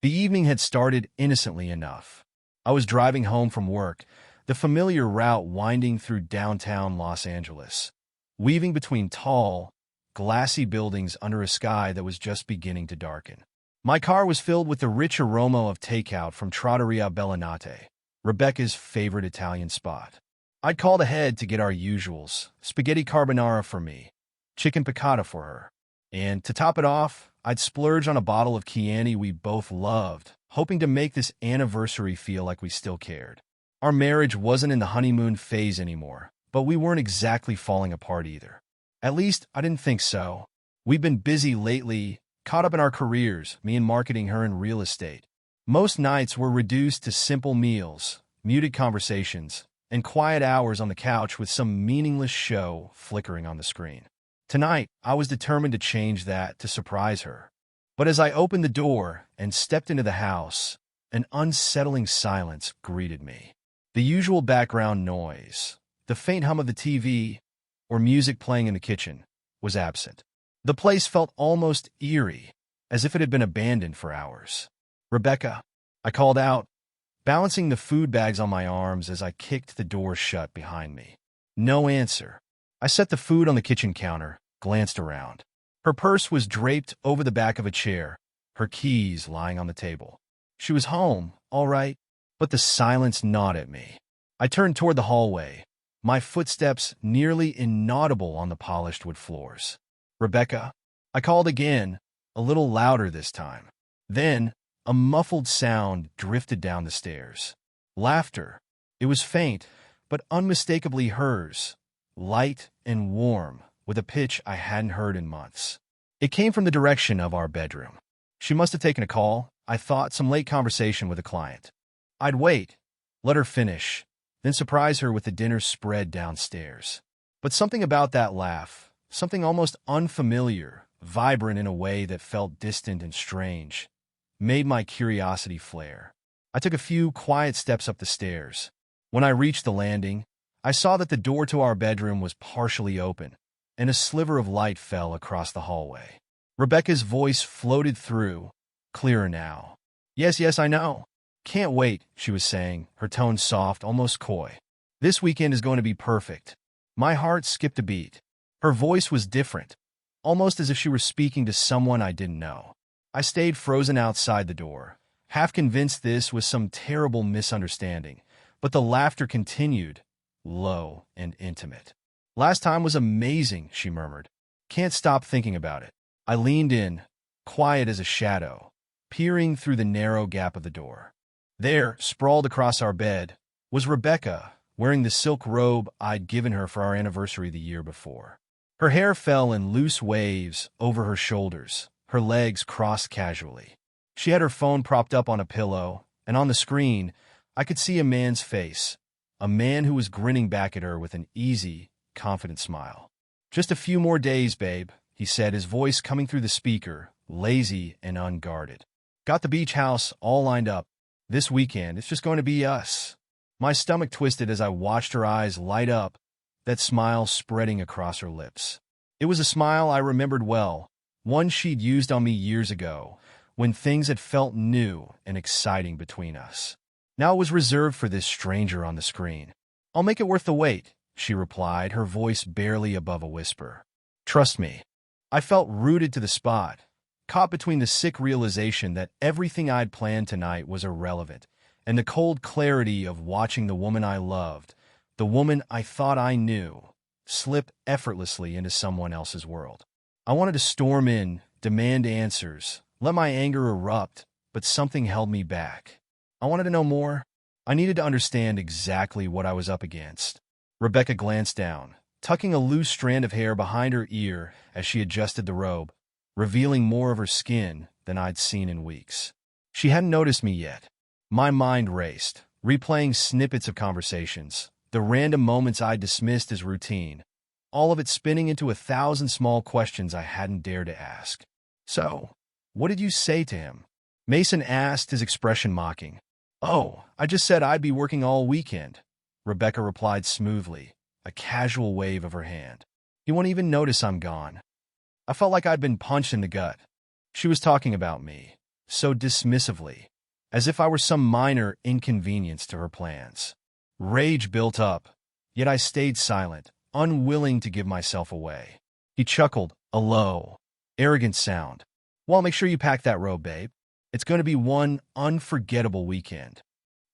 The evening had started innocently enough. I was driving home from work, the familiar route winding through downtown Los Angeles, weaving between tall, glassy buildings under a sky that was just beginning to darken. My car was filled with the rich aroma of takeout from Trattoria Bellinate, Rebecca's favorite Italian spot. I'd called ahead to get our usuals, spaghetti carbonara for me, chicken piccata for her. And to top it off, I'd splurge on a bottle of Chianti we both loved, hoping to make this anniversary feel like we still cared. Our marriage wasn't in the honeymoon phase anymore, but we weren't exactly falling apart either. At least, I didn't think so. We've been busy lately, caught up in our careers, me and marketing, her in real estate. Most nights were reduced to simple meals, muted conversations, and quiet hours on the couch with some meaningless show flickering on the screen. Tonight, I was determined to change that to surprise her. But as I opened the door and stepped into the house, an unsettling silence greeted me. The usual background noise, the faint hum of the TV, or music playing in the kitchen, was absent. The place felt almost eerie, as if it had been abandoned for hours. "Rebecca," I called out, balancing the food bags on my arms as I kicked the door shut behind me. No answer. I set the food on the kitchen counter, glanced around. Her purse was draped over the back of a chair, her keys lying on the table. She was home, all right, but the silence gnawed at me. I turned toward the hallway, my footsteps nearly inaudible on the polished wood floors. "Rebecca," I called again, a little louder this time. Then, a muffled sound drifted down the stairs. Laughter. It was faint, but unmistakably hers, light and warm, with a pitch I hadn't heard in months. It came from the direction of our bedroom. She must have taken a call, I thought, some late conversation with a client. I'd wait, let her finish, then surprise her with the dinner spread downstairs. But something about that laugh, something almost unfamiliar, vibrant in a way that felt distant and strange, made my curiosity flare. I took a few quiet steps up the stairs. When I reached the landing, I saw that the door to our bedroom was partially open, and a sliver of light fell across the hallway. Rebecca's voice floated through, clearer now. Yes, I know. Can't wait," she was saying, her tone soft, almost coy. "This weekend is going to be perfect." My heart skipped a beat. Her voice was different, almost as if she were speaking to someone I didn't know. I stayed frozen outside the door, half convinced this was some terrible misunderstanding, but the laughter continued, low and intimate. "Last time was amazing," she murmured. "Can't stop thinking about it." I leaned in, quiet as a shadow, peering through the narrow gap of the door. There, sprawled across our bed, was Rebecca, wearing the silk robe I'd given her for our anniversary the year before. Her hair fell in loose waves over her shoulders, her legs crossed casually. She had her phone propped up on a pillow, and on the screen, I could see a man's face, a man who was grinning back at her with an easy, confident smile. "Just a few more days, babe," he said, his voice coming through the speaker, lazy and unguarded. "Got the beach house all lined up. This weekend, it's just going to be us." My stomach twisted as I watched her eyes light up, that smile spreading across her lips. It was a smile I remembered well, one she'd used on me years ago, when things had felt new and exciting between us. Now it was reserved for this stranger on the screen. "I'll make it worth the wait," she replied, her voice barely above a whisper. "Trust me." I felt rooted to the spot, caught between the sick realization that everything I'd planned tonight was irrelevant, and the cold clarity of watching the woman I loved, the woman I thought I knew, slip effortlessly into someone else's world. I wanted to storm in, demand answers, let my anger erupt, but something held me back. I wanted to know more. I needed to understand exactly what I was up against. Rebecca glanced down, tucking a loose strand of hair behind her ear as she adjusted the robe, revealing more of her skin than I'd seen in weeks. She hadn't noticed me yet. My mind raced, replaying snippets of conversations, the random moments I'd dismissed as routine, all of it spinning into 1,000 small questions I hadn't dared to ask. "So, what did you say to him?" Mason asked, his expression mocking. "Oh, I just said I'd be working all weekend," Rebecca replied smoothly, a casual wave of her hand. "He won't even notice I'm gone." I felt like I'd been punched in the gut. She was talking about me, so dismissively, as if I were some minor inconvenience to her plans. Rage built up, yet I stayed silent, unwilling to give myself away. He chuckled, a low, arrogant sound. "Well, make sure you pack that robe, babe. It's going to be one unforgettable weekend."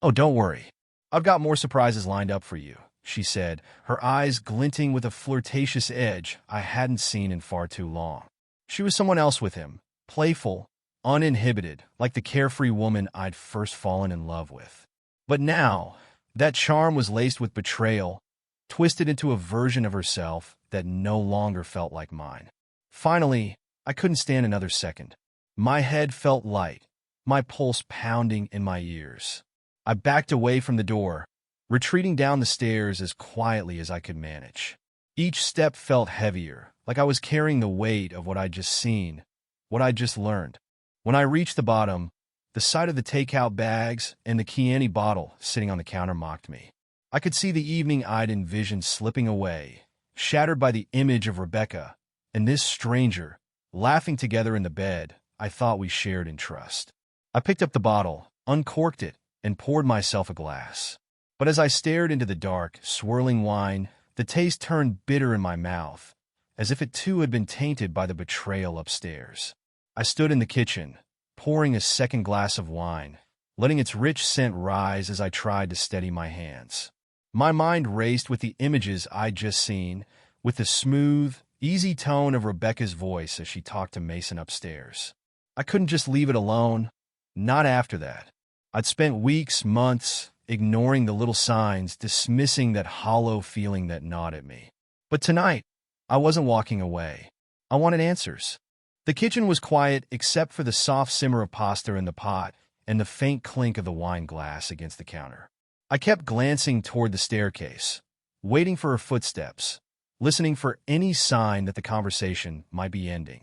"Oh, don't worry. I've got more surprises lined up for you," she said, her eyes glinting with a flirtatious edge I hadn't seen in far too long. She was someone else with him, playful, uninhibited, like the carefree woman I'd first fallen in love with. But now, that charm was laced with betrayal, twisted into a version of herself that no longer felt like mine. Finally, I couldn't stand another second. My head felt light, my pulse pounding in my ears. I backed away from the door, retreating down the stairs as quietly as I could manage. Each step felt heavier, like I was carrying the weight of what I'd just seen, what I'd just learned. When I reached the bottom, the sight of the takeout bags and the Chianti bottle sitting on the counter mocked me. I could see the evening I'd envisioned slipping away, shattered by the image of Rebecca and this stranger, laughing together in the bed I thought we shared in trust. I picked up the bottle, uncorked it, and poured myself a glass. But as I stared into the dark, swirling wine, the taste turned bitter in my mouth, as if it too had been tainted by the betrayal upstairs. I stood in the kitchen, pouring a second glass of wine, letting its rich scent rise as I tried to steady my hands. My mind raced with the images I'd just seen, with the smooth, easy tone of Rebecca's voice as she talked to Mason upstairs. I couldn't just leave it alone, not after that. I'd spent weeks, months, ignoring the little signs, dismissing that hollow feeling that gnawed at me. But tonight, I wasn't walking away. I wanted answers. The kitchen was quiet except for the soft simmer of pasta in the pot and the faint clink of the wine glass against the counter. I kept glancing toward the staircase, waiting for her footsteps, listening for any sign that the conversation might be ending.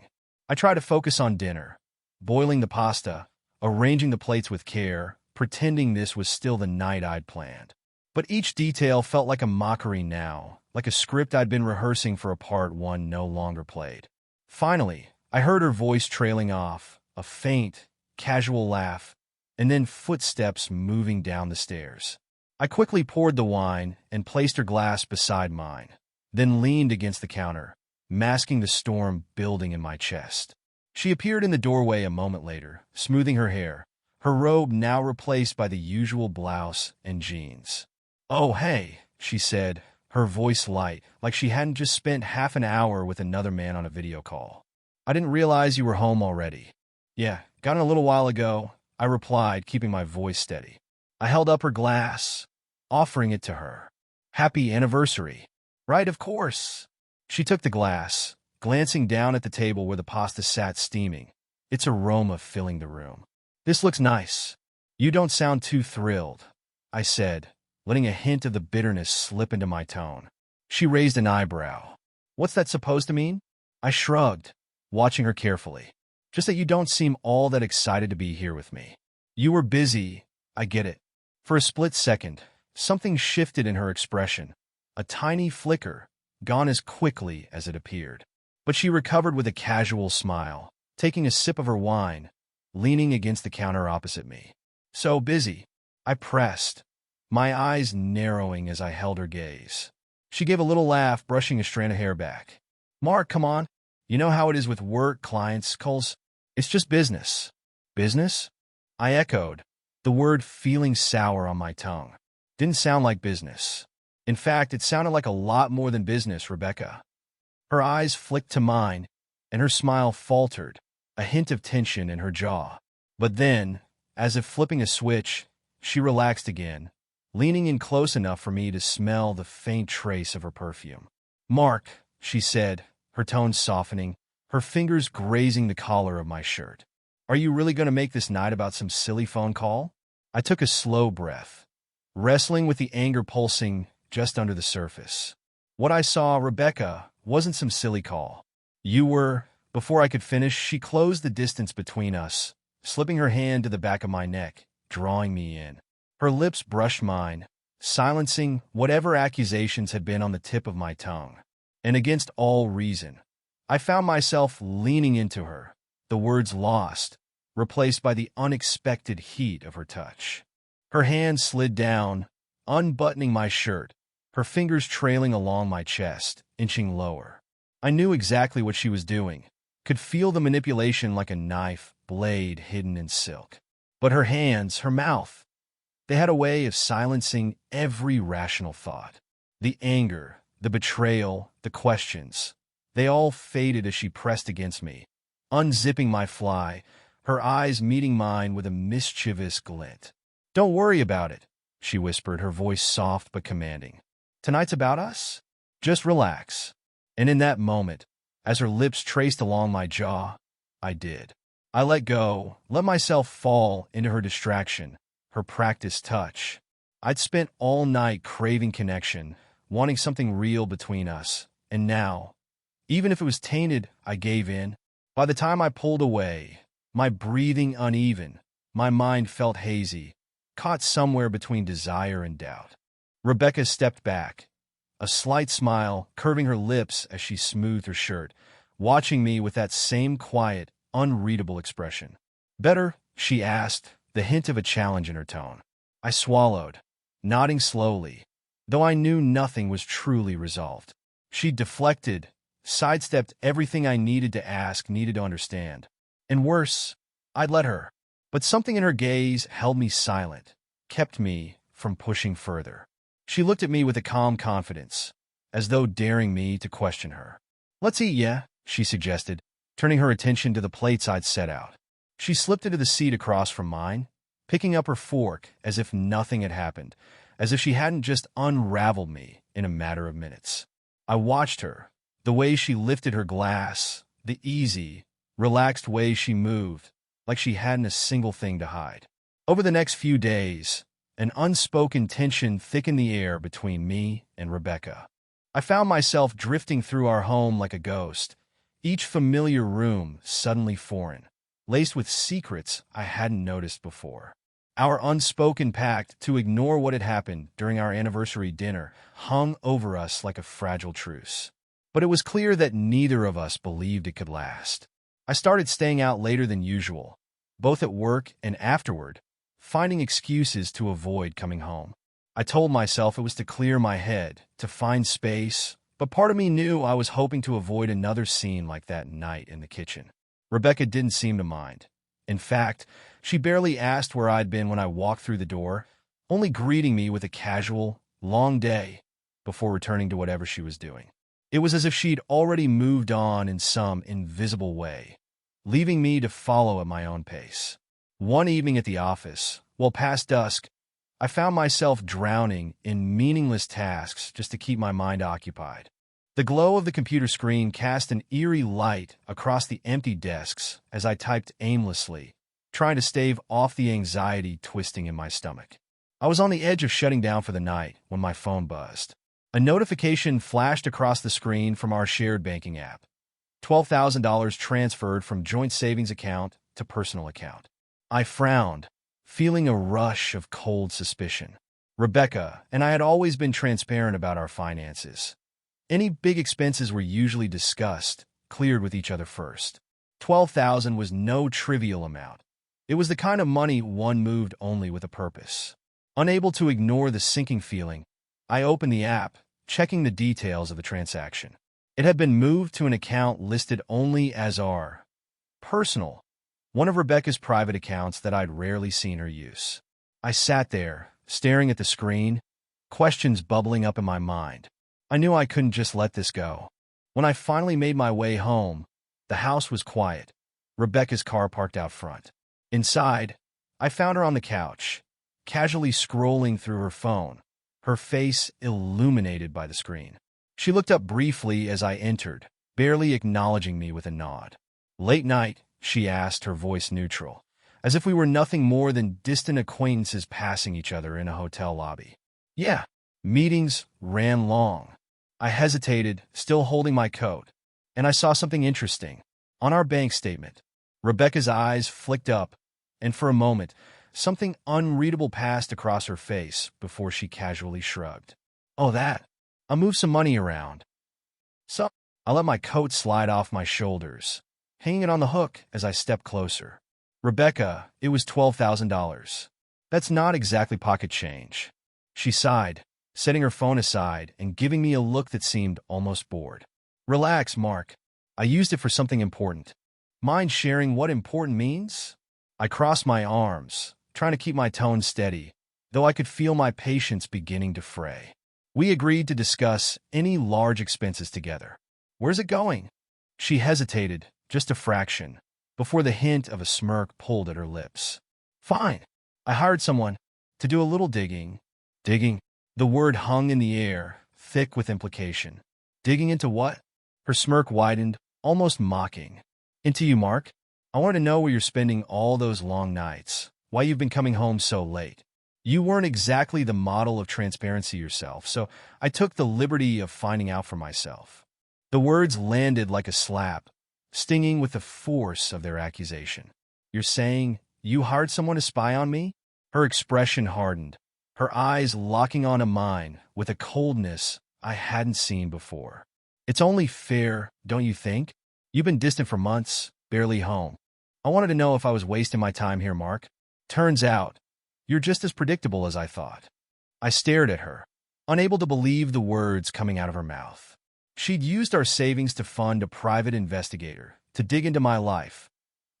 I tried to focus on dinner, boiling the pasta, arranging the plates with care, pretending this was still the night I'd planned. But each detail felt like a mockery now, like a script I'd been rehearsing for a part one no longer played. Finally, I heard her voice trailing off, a faint, casual laugh, and then footsteps moving down the stairs. I quickly poured the wine and placed her glass beside mine, then leaned against the counter, masking the storm building in my chest. She appeared in the doorway a moment later, smoothing her hair, her robe now replaced by the usual blouse and jeans. "Oh, hey," she said, her voice light, like she hadn't just spent half an hour with another man on a video call. "I didn't realize you were home already." "Yeah, got in a little while ago," I replied, keeping my voice steady. I held up her glass, offering it to her. "Happy anniversary." "Right, of course." She took the glass, glancing down at the table where the pasta sat steaming, its aroma filling the room. "This looks nice." "You don't sound too thrilled," I said, letting a hint of the bitterness slip into my tone. She raised an eyebrow. "What's that supposed to mean?" I shrugged, watching her carefully. "Just that you don't seem all that excited to be here with me." "You were busy, I get it." For a split second, something shifted in her expression, a tiny flicker, gone as quickly as it appeared. But she recovered with a casual smile, taking a sip of her wine, leaning against the counter opposite me. "So busy," I pressed, my eyes narrowing as I held her gaze. She gave a little laugh, brushing a strand of hair back. "Mark, come on. You know how it is with work, clients, calls. It's just business." "Business?" I echoed, the word feeling sour on my tongue. Didn't sound like business. In fact, it sounded like a lot more than business, Rebecca. Her eyes flicked to mine, and her smile faltered, a hint of tension in her jaw. But then, as if flipping a switch, she relaxed again, leaning in close enough for me to smell the faint trace of her perfume. "Mark," she said, her tone softening, her fingers grazing the collar of my shirt. "Are you really going to make this night about some silly phone call?" I took a slow breath, wrestling with the anger pulsing just under the surface. What I saw, Rebecca, wasn't some silly call. You were... Before I could finish, she closed the distance between us, slipping her hand to the back of my neck, drawing me in. Her lips brushed mine, silencing whatever accusations had been on the tip of my tongue. And against all reason, I found myself leaning into her, the words lost, replaced by the unexpected heat of her touch. Her hand slid down, unbuttoning my shirt, her fingers trailing along my chest, inching lower. I knew exactly what she was doing, could feel the manipulation like a knife blade hidden in silk. But her hands, her mouth, they had a way of silencing every rational thought. The anger, the betrayal, the questions, they all faded as she pressed against me, unzipping my fly, her eyes meeting mine with a mischievous glint. "Don't worry about it," she whispered, her voice soft but commanding. "Tonight's about us. Just relax." And in that moment, as her lips traced along my jaw, I did. I let go, let myself fall into her distraction, her practiced touch. I'd spent all night craving connection, wanting something real between us, and now, even if it was tainted, I gave in. By the time I pulled away, my breathing uneven, my mind felt hazy, caught somewhere between desire and doubt. Rebecca stepped back, a slight smile curving her lips as she smoothed her shirt, watching me with that same quiet, unreadable expression. "Better?" she asked, the hint of a challenge in her tone. I swallowed, nodding slowly, though I knew nothing was truly resolved. She deflected, sidestepped everything I needed to ask, needed to understand. And worse, I'd let her. But something in her gaze held me silent, kept me from pushing further. She looked at me with a calm confidence, as though daring me to question her. "Let's eat, yeah," she suggested, turning her attention to the plates I'd set out. She slipped into the seat across from mine, picking up her fork as if nothing had happened, as if she hadn't just unraveled me in a matter of minutes. I watched her, the way she lifted her glass, the easy, relaxed way she moved, like she hadn't a single thing to hide. Over the next few days, an unspoken tension thickened the air between me and Rebecca. I found myself drifting through our home like a ghost, each familiar room suddenly foreign, laced with secrets I hadn't noticed before. Our unspoken pact to ignore what had happened during our anniversary dinner hung over us like a fragile truce. But it was clear that neither of us believed it could last. I started staying out later than usual, both at work and afterward, finding excuses to avoid coming home. I told myself it was to clear my head, to find space, but part of me knew I was hoping to avoid another scene like that night in the kitchen. Rebecca didn't seem to mind. In fact, she barely asked where I'd been when I walked through the door, only greeting me with a casual, "long day," before returning to whatever she was doing. It was as if she'd already moved on in some invisible way, leaving me to follow at my own pace. One evening at the office, well past dusk, I found myself drowning in meaningless tasks just to keep my mind occupied. The glow of the computer screen cast an eerie light across the empty desks as I typed aimlessly, trying to stave off the anxiety twisting in my stomach. I was on the edge of shutting down for the night when my phone buzzed. A notification flashed across the screen from our shared banking app. $12,000 transferred from joint savings account to personal account. I frowned, feeling a rush of cold suspicion. Rebecca and I had always been transparent about our finances. Any big expenses were usually discussed, cleared with each other first. $12,000 was no trivial amount. It was the kind of money one moved only with a purpose. Unable to ignore the sinking feeling, I opened the app, checking the details of the transaction. It had been moved to an account listed only as our personal, one of Rebecca's private accounts that I'd rarely seen her use. I sat there, staring at the screen, questions bubbling up in my mind. I knew I couldn't just let this go. When I finally made my way home, the house was quiet, Rebecca's car parked out front. Inside, I found her on the couch, casually scrolling through her phone, her face illuminated by the screen. She looked up briefly as I entered, barely acknowledging me with a nod. "Late night?" she asked, her voice neutral, as if we were nothing more than distant acquaintances passing each other in a hotel lobby. "Yeah." Meetings ran long. I hesitated, still holding my coat, and I saw something interesting. On our bank statement, Rebecca's eyes flicked up, and for a moment, something unreadable passed across her face before she casually shrugged. "Oh, that. I'll move some money around." So I let my coat slide off my shoulders, hanging it on the hook as I stepped closer. Rebecca, it was $12,000. That's not exactly pocket change. She sighed, setting her phone aside and giving me a look that seemed almost bored. Relax, Mark. I used it for something important. Mind sharing what important means? I crossed my arms, trying to keep my tone steady, though I could feel my patience beginning to fray. We agreed to discuss any large expenses together. Where's it going? She hesitated, just a fraction, before the hint of a smirk pulled at her lips. Fine. I hired someone to do a little digging. Digging? The word hung in the air, thick with implication. Digging into what? Her smirk widened, almost mocking. Into you, Mark. I want to know where you're spending all those long nights, why you've been coming home so late. You weren't exactly the model of transparency yourself, so I took the liberty of finding out for myself. The words landed like a slap, stinging with the force of their accusation. You're saying you hired someone to spy on me? Her expression hardened, her eyes locking onto mine with a coldness I hadn't seen before. It's only fair, don't you think? You've been distant for months, barely home. I wanted to know if I was wasting my time here, Mark. Turns out, you're just as predictable as I thought. I stared at her, unable to believe the words coming out of her mouth. She'd used our savings to fund a private investigator to dig into my life,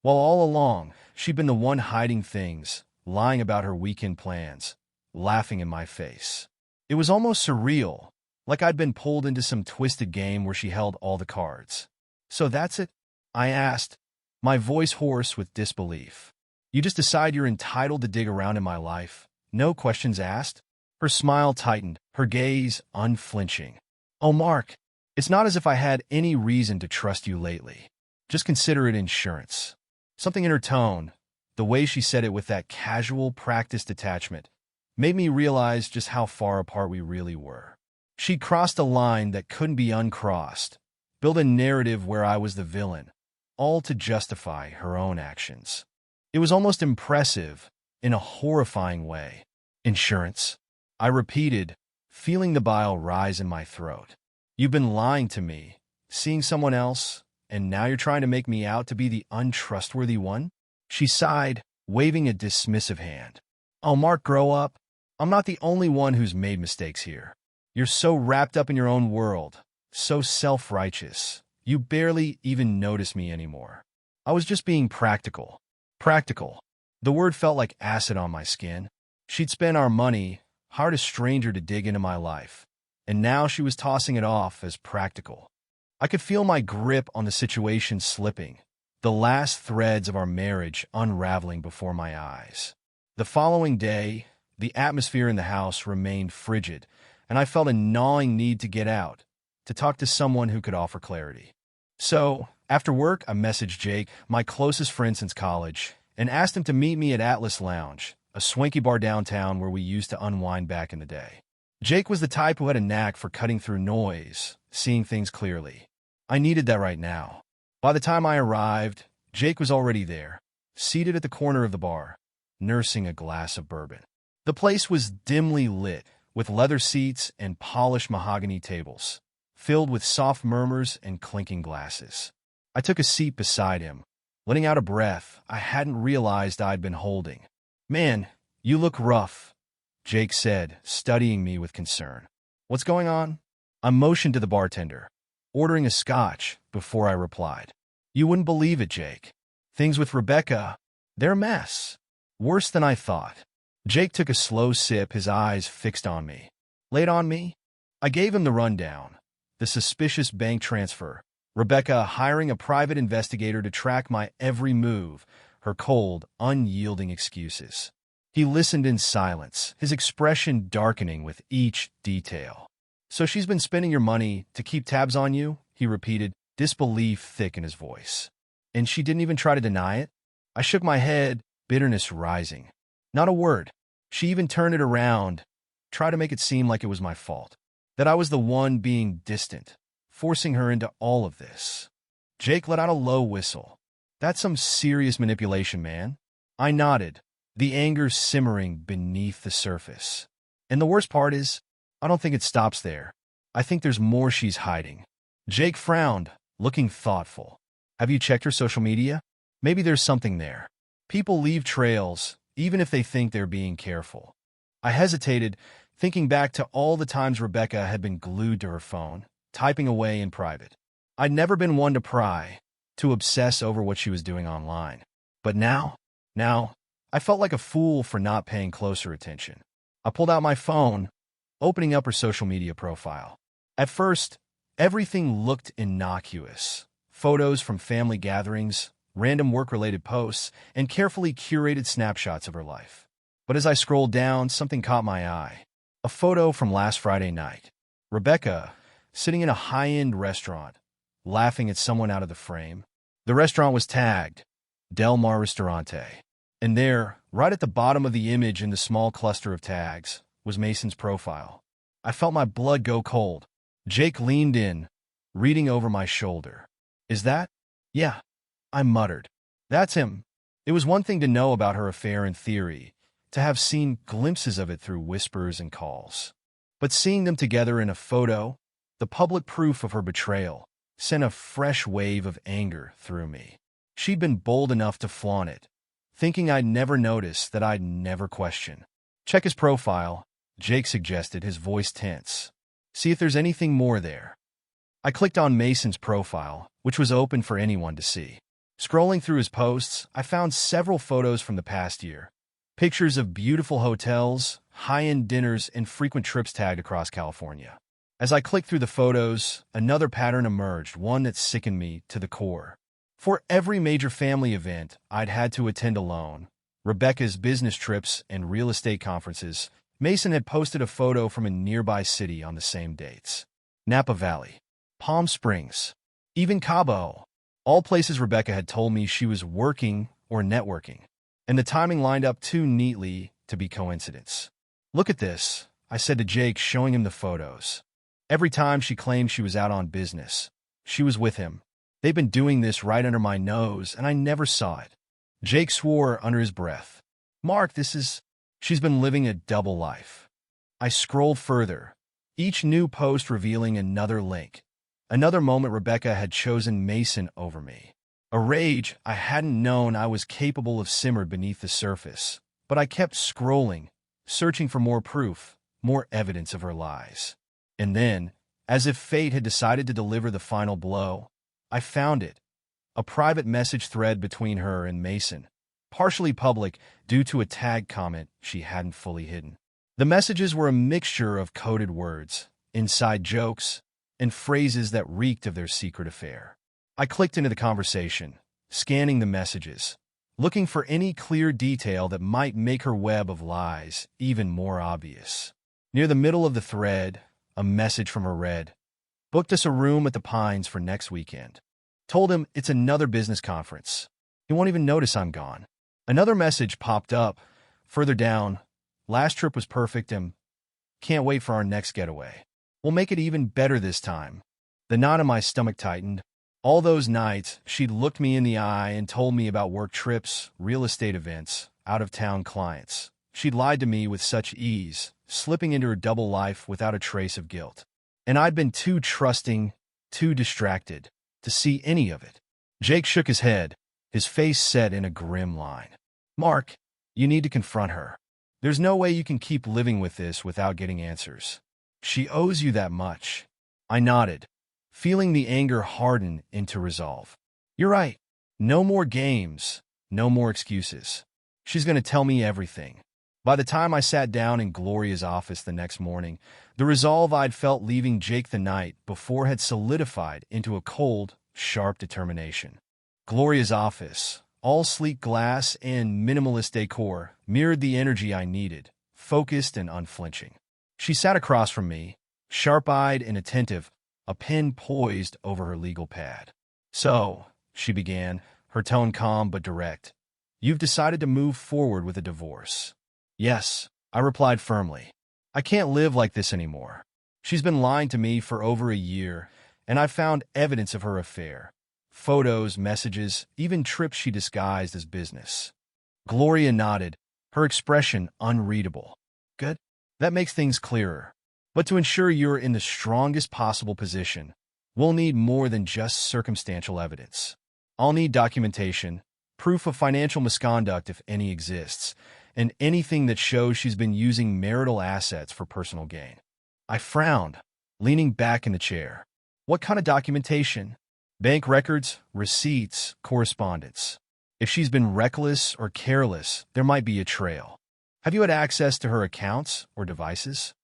while all along, she'd been the one hiding things, lying about her weekend plans, laughing in my face. It was almost surreal, like I'd been pulled into some twisted game where she held all the cards. So that's it? I asked, my voice hoarse with disbelief. You just decide you're entitled to dig around in my life, no questions asked? Her smile tightened, her gaze unflinching. Oh, Mark, it's not as if I had any reason to trust you lately. Just consider it insurance. Something in her tone, the way she said it with that casual, practiced detachment, made me realize just how far apart we really were. She'd crossed a line that couldn't be uncrossed, built a narrative where I was the villain, all to justify her own actions. It was almost impressive, in a horrifying way. Insurance, I repeated, feeling the bile rise in my throat. You've been lying to me, seeing someone else, and now you're trying to make me out to be the untrustworthy one? She sighed, waving a dismissive hand. Oh, Mark, grow up. I'm not the only one who's made mistakes here. You're so wrapped up in your own world, so self-righteous, you barely even notice me anymore. I was just being practical. Practical. The word felt like acid on my skin. She'd spent our money, hired a stranger to dig into my life, and now she was tossing it off as practical. I could feel my grip on the situation slipping, the last threads of our marriage unraveling before my eyes. The following day, the atmosphere in the house remained frigid, and I felt a gnawing need to get out, to talk to someone who could offer clarity. So, after work, I messaged Jake, my closest friend since college, and asked him to meet me at Atlas Lounge, a swanky bar downtown where we used to unwind back in the day. Jake was the type who had a knack for cutting through noise, seeing things clearly. I needed that right now. By the time I arrived, Jake was already there, seated at the corner of the bar, nursing a glass of bourbon. The place was dimly lit, with leather seats and polished mahogany tables, filled with soft murmurs and clinking glasses. I took a seat beside him, letting out a breath I hadn't realized I'd been holding. Man, you look rough, Jake said, studying me with concern. What's going on? I motioned to the bartender, ordering a scotch before I replied. You wouldn't believe it, Jake. Things with Rebecca, they're a mess. Worse than I thought. Jake took a slow sip, his eyes fixed on me. Laid on me? I gave him the rundown. The suspicious bank transfer, Rebecca hiring a private investigator to track my every move, her cold, unyielding excuses. He listened in silence, his expression darkening with each detail. So she's been spending your money to keep tabs on you? He repeated, disbelief thick in his voice. And she didn't even try to deny it? I shook my head, bitterness rising. Not a word. She even turned it around, tried to make it seem like it was my fault, that I was the one being distant, forcing her into all of this. Jake let out a low whistle. That's some serious manipulation, man. I nodded, the anger simmering beneath the surface. And the worst part is, I don't think it stops there. I think there's more she's hiding. Jake frowned, looking thoughtful. Have you checked her social media? Maybe there's something there. People leave trails, even if they think they're being careful. I hesitated, thinking back to all the times Rebecca had been glued to her phone, typing away in private. I'd never been one to pry, to obsess over what she was doing online. But now, I felt like a fool for not paying closer attention. I pulled out my phone, opening up her social media profile. At first, everything looked innocuous. Photos from family gatherings, random work-related posts, and carefully curated snapshots of her life. But as I scrolled down, something caught my eye. A photo from last Friday night. Rebecca, sitting in a high-end restaurant, laughing at someone out of the frame. The restaurant was tagged, Del Mar Ristorante. And there, right at the bottom of the image in the small cluster of tags, was Mason's profile. I felt my blood go cold. Jake leaned in, reading over my shoulder. Is that? Yeah, I muttered. That's him. It was one thing to know about her affair in theory, to have seen glimpses of it through whispers and calls. But seeing them together in a photo, the public proof of her betrayal, sent a fresh wave of anger through me. She'd been bold enough to flaunt it, thinking I'd never notice, that I'd never question. Check his profile, Jake suggested, his voice tense. See if there's anything more there. I clicked on Mason's profile, which was open for anyone to see. Scrolling through his posts, I found several photos from the past year. Pictures of beautiful hotels, high-end dinners, and frequent trips tagged across California. As I clicked through the photos, another pattern emerged, one that sickened me to the core. For every major family event I'd had to attend alone, Rebecca's business trips and real estate conferences, Mason had posted a photo from a nearby city on the same dates. Napa Valley, Palm Springs, even Cabo, all places Rebecca had told me she was working or networking, and the timing lined up too neatly to be coincidence. Look at this, I said to Jake, showing him the photos. Every time she claimed she was out on business, she was with him. They've been doing this right under my nose, and I never saw it. Jake swore under his breath. Mark, she's been living a double life. I scrolled further, each new post revealing another link. Another moment Rebecca had chosen Mason over me. A rage I hadn't known I was capable of simmered beneath the surface, but I kept scrolling, searching for more proof, more evidence of her lies. And then, as if fate had decided to deliver the final blow, I found it. A private message thread between her and Mason, partially public due to a tag comment she hadn't fully hidden. The messages were a mixture of coded words, inside jokes, and phrases that reeked of their secret affair. I clicked into the conversation, scanning the messages, looking for any clear detail that might make her web of lies even more obvious. Near the middle of the thread, a message from her read, "Booked us a room at the Pines for next weekend. Told him it's another business conference. He won't even notice I'm gone." Another message popped up, further down, "Last trip was perfect and can't wait for our next getaway. We'll make it even better this time." The knot in my stomach tightened. All those nights, she'd looked me in the eye and told me about work trips, real estate events, out-of-town clients. She'd lied to me with such ease, slipping into her double life without a trace of guilt. And I'd been too trusting, too distracted, to see any of it. Jake shook his head, his face set in a grim line. "Mark, you need to confront her. There's no way you can keep living with this without getting answers. She owes you that much." I nodded, feeling the anger harden into resolve. "You're right. No more games, no more excuses. She's going to tell me everything." By the time I sat down in Gloria's office the next morning, the resolve I'd felt leaving Jake the night before had solidified into a cold, sharp determination. Gloria's office, all sleek glass and minimalist decor, mirrored the energy I needed, focused and unflinching. She sat across from me, sharp-eyed and attentive, a pen poised over her legal pad. "So," she began, her tone calm but direct, "you've decided to move forward with a divorce." "Yes," I replied firmly. "I can't live like this anymore. She's been lying to me for over a year, and I've found evidence of her affair. Photos, messages, even trips she disguised as business." Gloria nodded, her expression unreadable. "Good. That makes things clearer. But to ensure you're in the strongest possible position, we'll need more than just circumstantial evidence. I'll need documentation, proof of financial misconduct if any exists, and anything that shows she's been using marital assets for personal gain. I frowned, leaning back in the chair. What kind of documentation? Bank records, receipts, correspondence. If she's been reckless or careless, there might be a trail. Have you had access to her accounts or devices?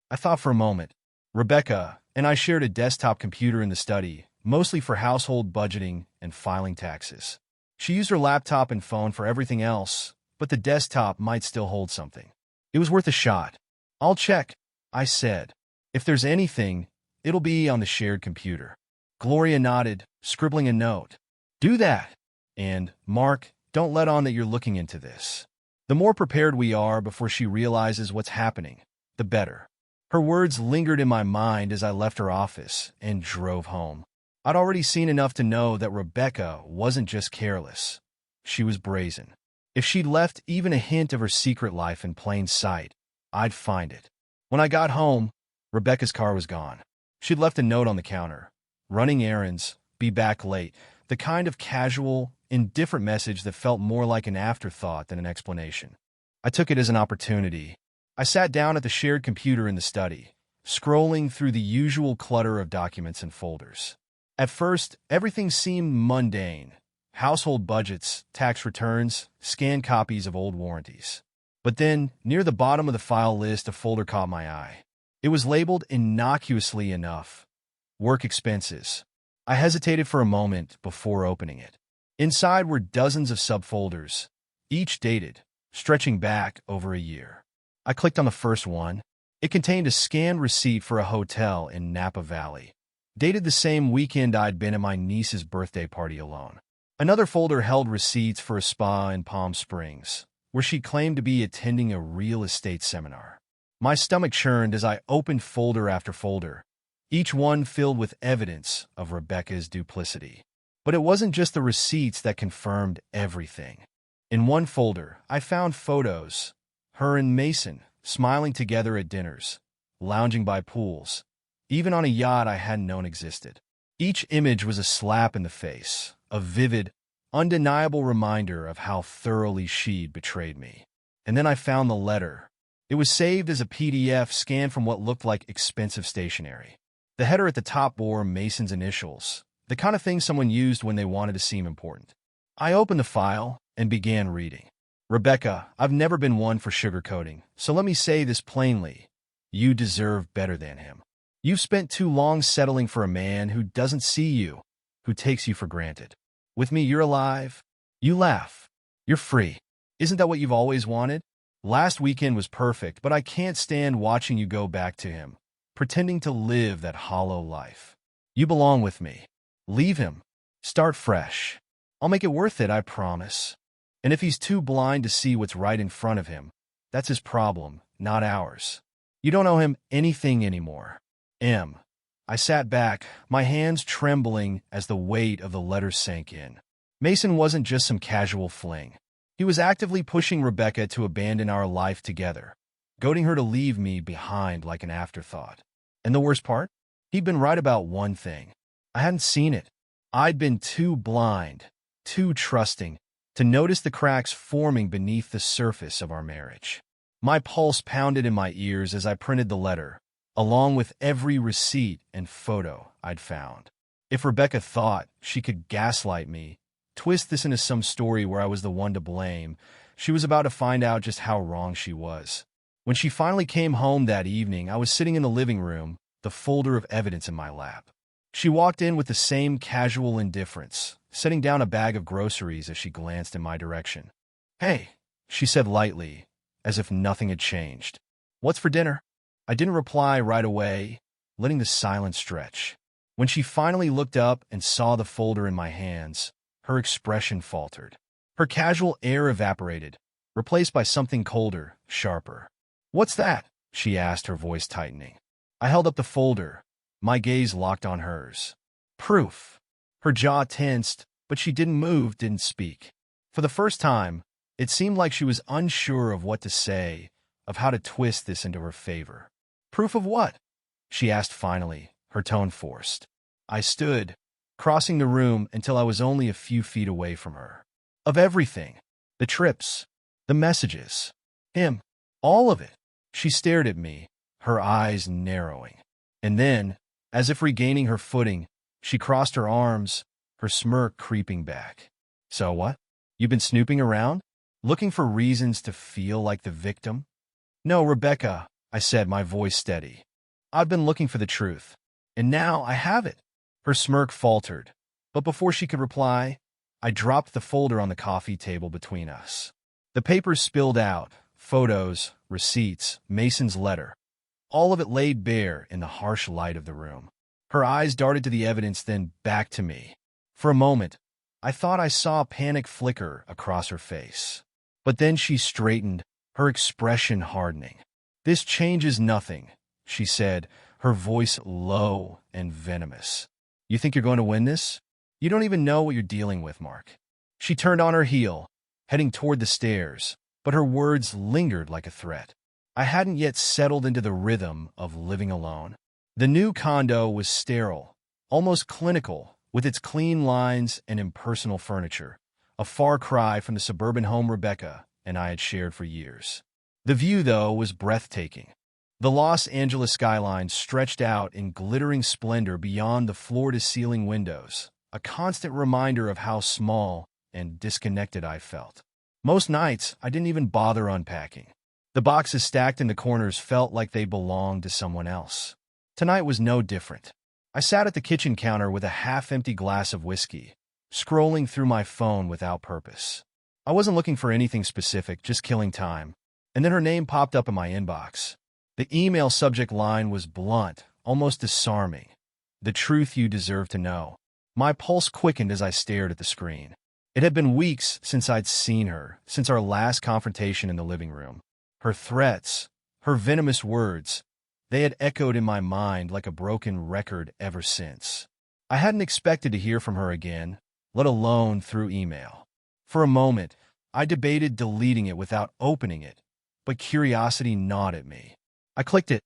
I thought for a moment. Rebecca and I shared a desktop computer in the study, mostly for household budgeting and filing taxes. She used her laptop and phone for everything else, but the desktop might still hold something. It was worth a shot. I'll check, I said. If there's anything, it'll be on the shared computer. Gloria nodded, scribbling a note. Do that. And, Mark, don't let on that you're looking into this. The more prepared we are before she realizes what's happening, the better. Her words lingered in my mind as I left her office and drove home. I'd already seen enough to know that Rebecca wasn't just careless. She was brazen. If she'd left even a hint of her secret life in plain sight, I'd find it. When I got home, Rebecca's car was gone. She'd left a note on the counter. Running errands, be back late. The kind of casual, indifferent message that felt more like an afterthought than an explanation. I took it as an opportunity. I sat down at the shared computer in the study, scrolling through the usual clutter of documents and folders. At first, everything seemed mundane. Household budgets, tax returns, scanned copies of old warranties. But then, near the bottom of the file list, a folder caught my eye. It was labeled innocuously enough. Work expenses. I hesitated for a moment before opening it. Inside were dozens of subfolders, each dated, stretching back over a year. I clicked on the first one. It contained a scanned receipt for a hotel in Napa Valley, dated the same weekend I'd been at my niece's birthday party alone. Another folder held receipts for a spa in Palm Springs, where she claimed to be attending a real estate seminar. My stomach churned as I opened folder after folder, each one filled with evidence of Rebecca's duplicity. But it wasn't just the receipts that confirmed everything. In one folder, I found photos, her and Mason, smiling together at dinners, lounging by pools, even on a yacht I hadn't known existed. Each image was a slap in the face, a vivid, undeniable reminder of how thoroughly she'd betrayed me. And then I found the letter. It was saved as a PDF scanned from what looked like expensive stationery. The header at the top bore Mason's initials, the kind of thing someone used when they wanted to seem important. I opened the file and began reading. Rebecca, I've never been one for sugarcoating, so let me say this plainly. You deserve better than him. You've spent too long settling for a man who doesn't see you, who takes you for granted. With me, you're alive. You laugh. You're free. Isn't that what you've always wanted? Last weekend was perfect, but I can't stand watching you go back to him, pretending to live that hollow life. You belong with me. Leave him. Start fresh. I'll make it worth it, I promise. And if he's too blind to see what's right in front of him, that's his problem, not ours. You don't owe him anything anymore. M. I sat back, my hands trembling as the weight of the letter sank in. Mason wasn't just some casual fling. He was actively pushing Rebecca to abandon our life together, goading her to leave me behind like an afterthought. And the worst part? He'd been right about one thing. I hadn't seen it. I'd been too blind, too trusting, to notice the cracks forming beneath the surface of our marriage. My pulse pounded in my ears as I printed the letter, along with every receipt and photo I'd found. If Rebecca thought she could gaslight me, twist this into some story where I was the one to blame, she was about to find out just how wrong she was. When she finally came home that evening, I was sitting in the living room, the folder of evidence in my lap. She walked in with the same casual indifference, setting down a bag of groceries as she glanced in my direction. Hey, she said lightly, as if nothing had changed. What's for dinner? I didn't reply right away, letting the silence stretch. When she finally looked up and saw the folder in my hands, her expression faltered. Her casual air evaporated, replaced by something colder, sharper. What's that? She asked, her voice tightening. I held up the folder, my gaze locked on hers. Proof. Her jaw tensed, but she didn't move, didn't speak. For the first time, it seemed like she was unsure of what to say, of how to twist this into her favor. Proof of what? She asked finally, her tone forced. I stood, crossing the room until I was only a few feet away from her. Of everything. The trips. The messages. Him. All of it. She stared at me, her eyes narrowing. And then, as if regaining her footing, she crossed her arms, her smirk creeping back. So what? You've been snooping around? Looking for reasons to feel like the victim? No, Rebecca, I said, my voice steady. I've been looking for the truth. And now I have it. Her smirk faltered. But before she could reply, I dropped the folder on the coffee table between us. The papers spilled out, photos, receipts, Mason's letter. All of it laid bare in the harsh light of the room. Her eyes darted to the evidence, then back to me. For a moment, I thought I saw a panic flicker across her face. But then she straightened, her expression hardening. This changes nothing, she said, her voice low and venomous. You think you're going to win this? You don't even know what you're dealing with, Mark. She turned on her heel, heading toward the stairs, but her words lingered like a threat. I hadn't yet settled into the rhythm of living alone. The new condo was sterile, almost clinical, with its clean lines and impersonal furniture, a far cry from the suburban home Rebecca and I had shared for years. The view, though, was breathtaking. The Los Angeles skyline stretched out in glittering splendor beyond the floor-to-ceiling windows, a constant reminder of how small and disconnected I felt. Most nights, I didn't even bother unpacking. The boxes stacked in the corners felt like they belonged to someone else. Tonight was no different. I sat at the kitchen counter with a half-empty glass of whiskey, scrolling through my phone without purpose. I wasn't looking for anything specific, just killing time. And then her name popped up in my inbox. The email subject line was blunt, almost disarming. The truth you deserve to know. My pulse quickened as I stared at the screen. It had been weeks since I'd seen her, since our last confrontation in the living room. Her threats, her venomous words, they had echoed in my mind like a broken record ever since. I hadn't expected to hear from her again, let alone through email. For a moment, I debated deleting it without opening it, but curiosity gnawed at me. I clicked it.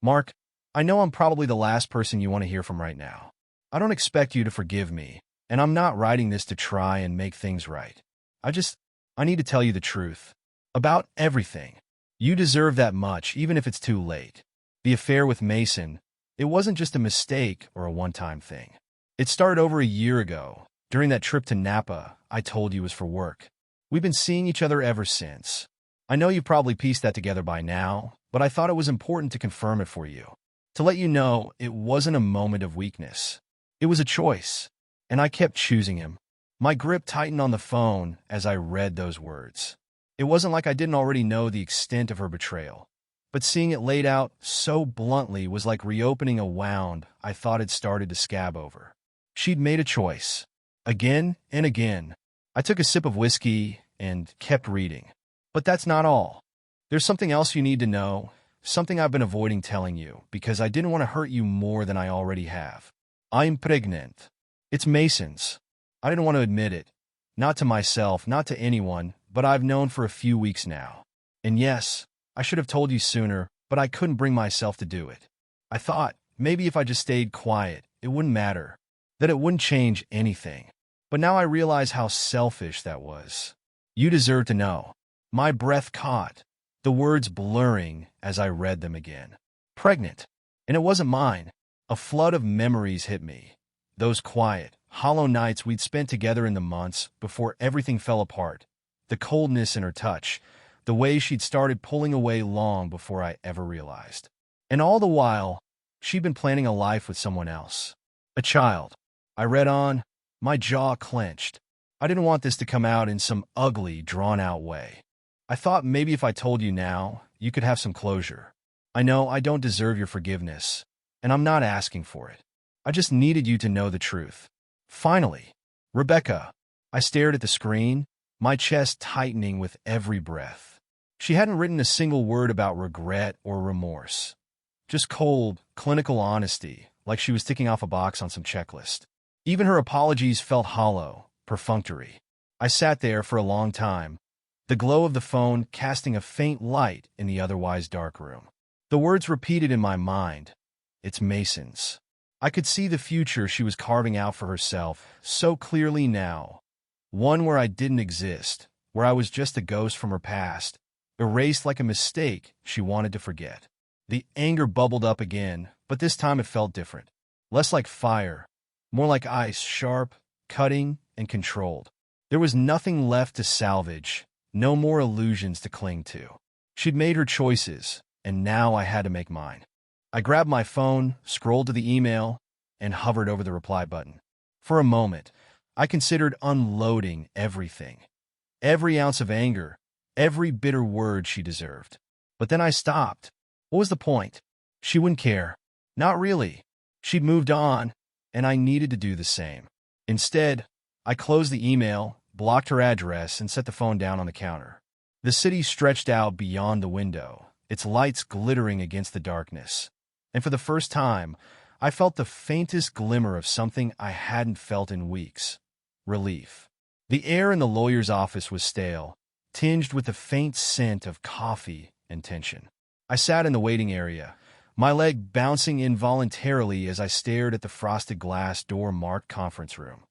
Mark, I know I'm probably the last person you want to hear from right now. I don't expect you to forgive me, and I'm not writing this to try and make things right. I need to tell you the truth. About everything. You deserve that much, even if it's too late. The affair with Mason, it wasn't just a mistake or a one-time thing. It started over a year ago, during that trip to Napa I told you was for work. We've been seeing each other ever since. I know you've probably pieced that together by now, but I thought it was important to confirm it for you. To let you know, it wasn't a moment of weakness. It was a choice, and I kept choosing him. My grip tightened on the phone as I read those words. It wasn't like I didn't already know the extent of her betrayal, but seeing it laid out so bluntly was like reopening a wound I thought had started to scab over. She'd made a choice. Again and again. I took a sip of whiskey and kept reading. But that's not all. There's something else you need to know, something I've been avoiding telling you, because I didn't want to hurt you more than I already have. I'm pregnant. It's Mason's. I didn't want to admit it. Not to myself, not to anyone, but I've known for a few weeks now. And yes, I should have told you sooner, but I couldn't bring myself to do it. I thought, maybe if I just stayed quiet, it wouldn't matter, that it wouldn't change anything. But now I realize how selfish that was. You deserve to know. My breath caught, the words blurring as I read them again. Pregnant. And it wasn't mine. A flood of memories hit me. Those quiet, hollow nights we'd spent together in the months before everything fell apart. The coldness in her touch, the way she'd started pulling away long before I ever realized. And all the while, she'd been planning a life with someone else. A child. I read on, my jaw clenched. I didn't want this to come out in some ugly, drawn-out way. I thought maybe if I told you now, you could have some closure. I know I don't deserve your forgiveness, and I'm not asking for it. I just needed you to know the truth. Finally, Rebecca. I stared at the screen, my chest tightening with every breath. She hadn't written a single word about regret or remorse. Just cold, clinical honesty, like she was ticking off a box on some checklist. Even her apologies felt hollow, perfunctory. I sat there for a long time, the glow of the phone casting a faint light in the otherwise dark room. The words repeated in my mind. It's Mason's. I could see the future she was carving out for herself so clearly now, one where I didn't exist, where I was just a ghost from her past, erased like a mistake she wanted to forget. The anger bubbled up again, but this time it felt different. Less like fire, more like ice, sharp, cutting, and controlled. There was nothing left to salvage, no more illusions to cling to. She'd made her choices, and now I had to make mine. I grabbed my phone, scrolled to the email, and hovered over the reply button. For a moment, I considered unloading everything. Every ounce of anger, every bitter word she deserved. But then I stopped. What was the point? She wouldn't care. Not really. She'd moved on, and I needed to do the same. Instead, I closed the email, blocked her address, and set the phone down on the counter. The city stretched out beyond the window, its lights glittering against the darkness. And for the first time, I felt the faintest glimmer of something I hadn't felt in weeks. Relief. The air in the lawyer's office was stale, tinged with the faint scent of coffee and tension. I sat in the waiting area, my leg bouncing involuntarily as I stared at the frosted glass door-marked conference room.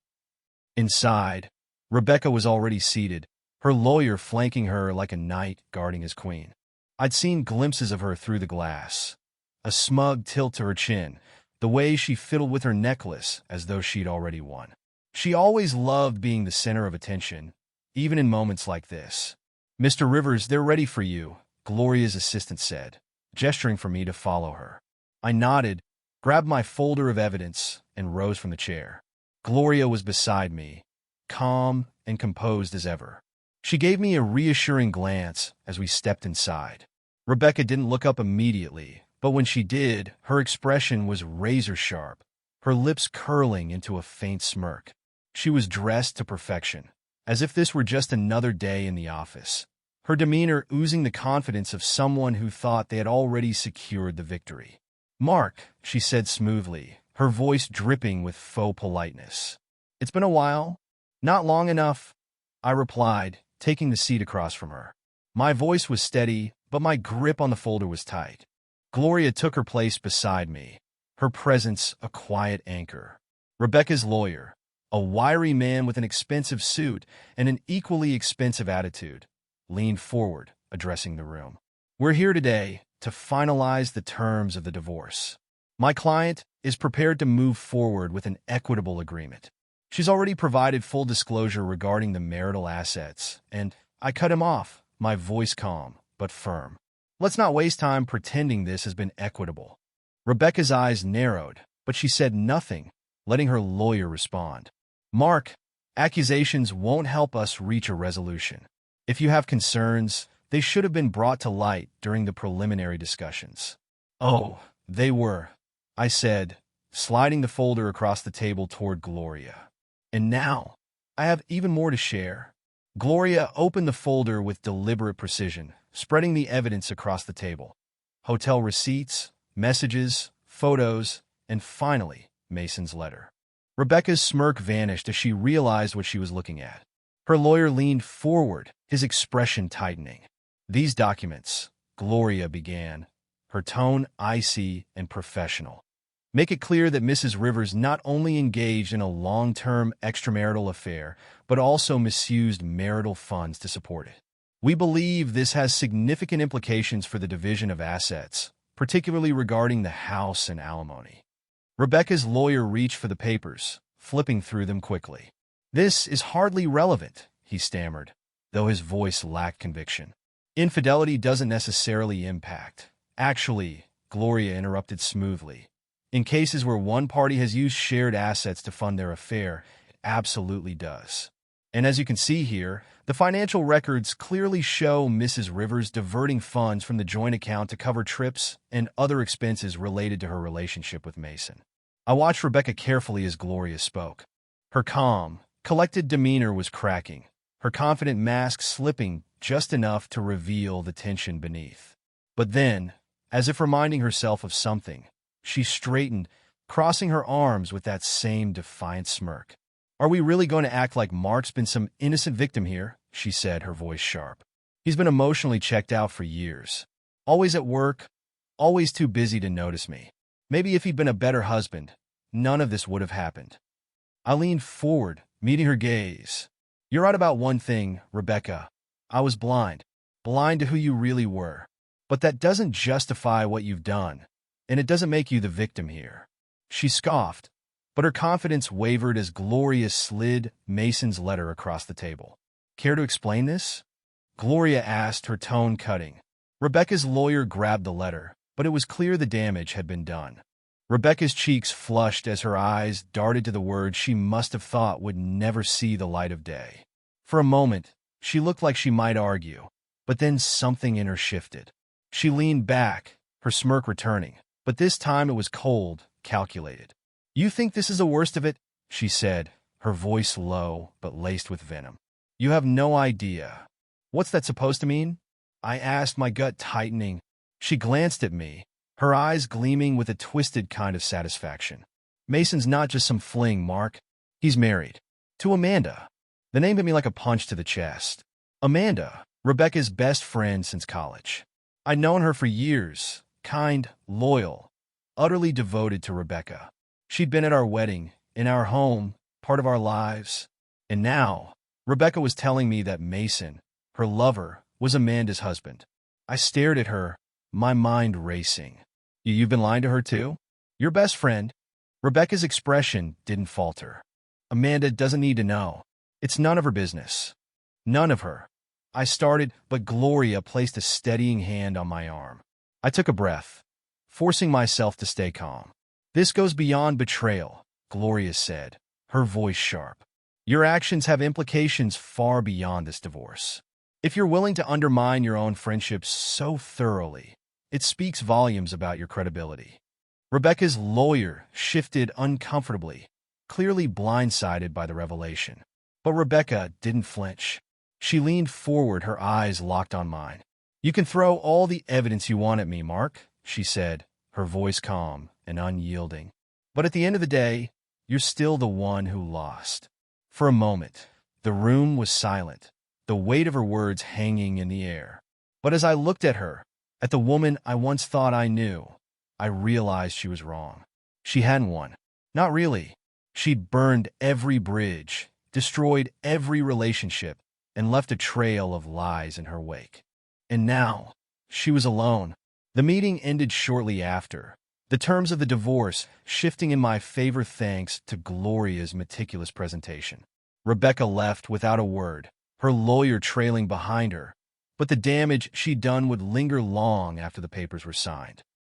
Inside, Rebecca was already seated, her lawyer flanking her like a knight guarding his queen. I'd seen glimpses of her through the glass. A smug tilt to her chin, the way she fiddled with her necklace as though she'd already won. She always loved being the center of attention, even in moments like this. "Mr. Rivers, they're ready for you," Gloria's assistant said, gesturing for me to follow her. I nodded, grabbed my folder of evidence, and rose from the chair. Gloria was beside me, calm and composed as ever. She gave me a reassuring glance as we stepped inside. Rebecca didn't look up immediately, but when she did, her expression was razor-sharp, her lips curling into a faint smirk. She was dressed to perfection, as if this were just another day in the office, her demeanor oozing the confidence of someone who thought they had already secured the victory. "Mark," she said smoothly, her voice dripping with faux politeness. "It's been a while." "Not long enough," I replied, taking the seat across from her. My voice was steady, but my grip on the folder was tight. Gloria took her place beside me, her presence a quiet anchor. Rebecca's lawyer, a wiry man with an expensive suit and an equally expensive attitude, leaned forward, addressing the room. "We're here today to finalize the terms of the divorce. My client is prepared to move forward with an equitable agreement. She's already provided full disclosure regarding the marital assets, and I cut him off, my voice calm but firm. Let's not waste time pretending this has been equitable." Rebecca's eyes narrowed, but she said nothing, letting her lawyer respond. "Mark, accusations won't help us reach a resolution. If you have concerns, they should have been brought to light during the preliminary discussions." "Oh, they were," I said, sliding the folder across the table toward Gloria. "And now, I have even more to share." Gloria opened the folder with deliberate precision, spreading the evidence across the table. Hotel receipts, messages, photos, and finally, Mason's letter. Rebecca's smirk vanished as she realized what she was looking at. Her lawyer leaned forward, his expression tightening. "These documents," Gloria began, her tone icy and professional, "make it clear that Mrs. Rivers not only engaged in a long-term extramarital affair, but also misused marital funds to support it. We believe this has significant implications for the division of assets, particularly regarding the house and alimony." Rebecca's lawyer reached for the papers, flipping through them quickly. "This is hardly relevant," he stammered, though his voice lacked conviction. "Infidelity doesn't necessarily impact." "Actually," Gloria interrupted smoothly, "in cases where one party has used shared assets to fund their affair, it absolutely does. And as you can see here, the financial records clearly show Mrs. Rivers diverting funds from the joint account to cover trips and other expenses related to her relationship with Mason." I watched Rebecca carefully as Gloria spoke. Her calm, collected demeanor was cracking, her confident mask slipping just enough to reveal the tension beneath. But then, as if reminding herself of something, she straightened, crossing her arms with that same defiant smirk. "Are we really going to act like Mark's been some innocent victim here?" she said, her voice sharp. "He's been emotionally checked out for years. Always at work, always too busy to notice me. Maybe if he'd been a better husband, none of this would have happened." I leaned forward, meeting her gaze. You're right about one thing, Rebecca. I was blind. Blind to who you really were. But that doesn't justify what you've done, and it doesn't make you the victim here. She scoffed, but her confidence wavered as Gloria slid Mason's letter across the table. Care to explain this? Gloria asked, her tone cutting. Rebecca's lawyer grabbed the letter, but it was clear the damage had been done. Rebecca's cheeks flushed as her eyes darted to the words she must have thought would never see the light of day. For a moment, she looked like she might argue, but then something in her shifted. She leaned back, her smirk returning, but this time it was cold, calculated. You think this is the worst of it? She said, her voice low but laced with venom. You have no idea. What's that supposed to mean? I asked, my gut tightening. She glanced at me, her eyes gleaming with a twisted kind of satisfaction. Mason's not just some fling, Mark. He's married. To Amanda. The name hit me like a punch to the chest. Amanda, Rebecca's best friend since college. I'd known her for years, kind, loyal, utterly devoted to Rebecca. She'd been at our wedding, in our home, part of our lives. And now, Rebecca was telling me that Mason, her lover, was Amanda's husband. I stared at her, my mind racing. You've been lying to her too? Your best friend? Rebecca's expression didn't falter. Amanda doesn't need to know. It's none of her business. None of her. I started, but Gloria placed a steadying hand on my arm. I took a breath, forcing myself to stay calm. This goes beyond betrayal, Gloria said, her voice sharp. Your actions have implications far beyond this divorce. If you're willing to undermine your own friendships so thoroughly, it speaks volumes about your credibility. Rebecca's lawyer shifted uncomfortably, clearly blindsided by the revelation. But Rebecca didn't flinch. She leaned forward, her eyes locked on mine. You can throw all the evidence you want at me, Mark, she said, her voice calm and unyielding. But at the end of the day, you're still the one who lost. For a moment, the room was silent, the weight of her words hanging in the air. But as I looked at her, at the woman I once thought I knew, I realized she was wrong. She hadn't won. Not really. She'd burned every bridge, destroyed every relationship, and left a trail of lies in her wake. And now, she was alone. The meeting ended shortly after, the terms of the divorce shifting in my favor thanks to Gloria's meticulous presentation. Rebecca left without a word, her lawyer trailing behind her, but the damage she'd done would linger long after the papers were signed.